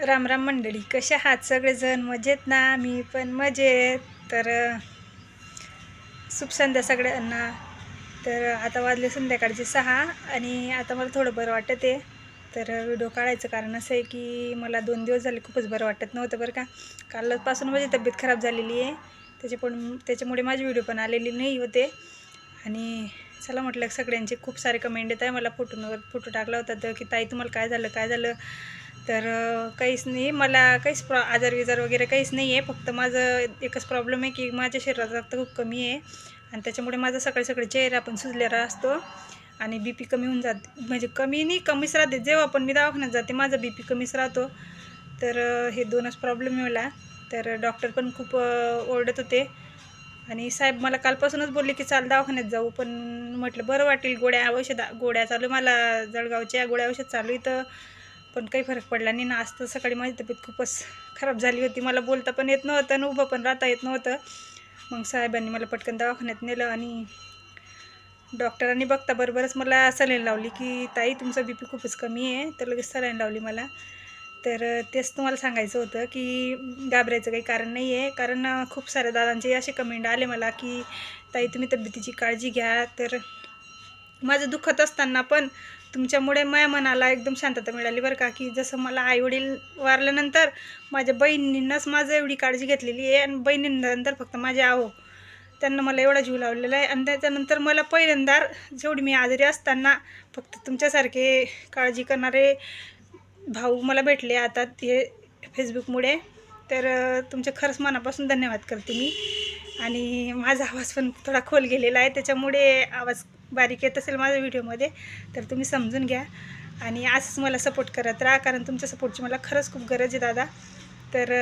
राम राम मंडळी, कशा आहात सगळेजण? मजेत ना? मी पण मजेत. तर शुभ संध्या सगळ्यांना. तर आता वाजले संध्याकाळचे 6 आणि आता मला थोडं बरं वाटत आहे. तर व्हिडिओ काढायचं कारण असं आहे की मला 2 दिवस झाले खूपच बरं वाटत नव्हतं बरं का. कालपासून माझी तब्येत खराब झालेली आहे. त्याच्यामुळे माझे व्हिडिओ पण आलेले नाही होते. आणि चला म्हटलं, सगळ्यांचे खूप सारे कमेंट येत आहे. मला फोटो टाकला होता तर की ताई तुम्हाला काय झालं. तर काहीच नाही, मला काहीच आजार विजार वगैरे काहीच नाही आहे. फक्त माझं एकच प्रॉब्लेम आहे की माझ्या शरीरात रक्त खूप कमी आहे आणि त्याच्यामुळे माझा सकाळी चेहरा पण सुजलेला असतो आणि बी पी कमी होऊन जाते. म्हणजे कमीच राहते. जेव्हा पण मी दवाखान्यात जाते माझा बी पी कमीच राहतो. तर हे दोनच प्रॉब्लेम आहे मला. तर डॉक्टर पण खूप ओरडत होते आणि साहेब मला कालपासूनच बोलले की चाल दवाखान्यात जाऊ. पण म्हटलं बरं वाटेल, गोळ्या चालू, मला जळगावच्या गोळ्या औषध चालू इथं, पण काही फरक पडला नाही ना. आज तर सकाळी माझी तब्येत खूपच खराब झाली होती. मला बोलता पण येत नव्हतं आणि उभं पण राहता येत नव्हतं. मग साहेबांनी मला पटकन दवाखान्यात नेलं आणि डॉक्टरांनी बघता बरोबरच मला सलाईन लावली की ताई तुमचा बी पी खूपच कमी आहे. तर लगेच सलाईन लावली मला. तर तेच तुम्हाला सांगायचं होतं की घाबरायचं काही कारण नाही आहे. कारण खूप साऱ्या दादांचे असे कमेंट आले मला की ताई तुम्ही तब्येतीची काळजी घ्या. तर माझं दुखत असताना पण तुमच्यामुळे माझ्या मनाला एकदम शांतता मिळाली बरं का. की जसं मला आईवडील वारल्यानंतर माझ्या बहिणींनाच माझं एवढी काळजी घेतलेली आहे आणि बहिणींनंतर फक्त माझे आहो, त्यांना मला एवढा जीव लावलेला आहे. आणि त्याच्यानंतर मला पहिल्यांदा जेवढी मी आजारी असताना फक्त तुमच्यासारखे काळजी करणारे भाऊ मला भेटले आता हे फेसबुकमुळे. तर तुमचे खरंच मनापासून धन्यवाद करते मी. आणि माझा आवाज पण थोडा खोल गेलेला आहे, त्याच्यामुळे आवाज बारीक येत असेल माझ्या व्हिडिओमध्ये, तर तुम्ही समजून घ्या. आणि असंच मला सपोर्ट करत राहा, कारण तुमच्या सपोर्टची मला खरंच खूप गरज आहे दादा. तर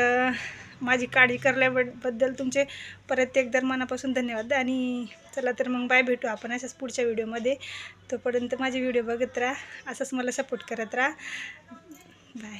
माझी काळजी करल्याबद्दल तुमचे परत एकदा मनापासून धन्यवाद. आणि चला तर मग बाय, भेटू आपण अशाच पुढच्या व्हिडिओमध्ये. तोपर्यंत माझे व्हिडिओ बघत राहा, असंच मला सपोर्ट करत राहा. बाय.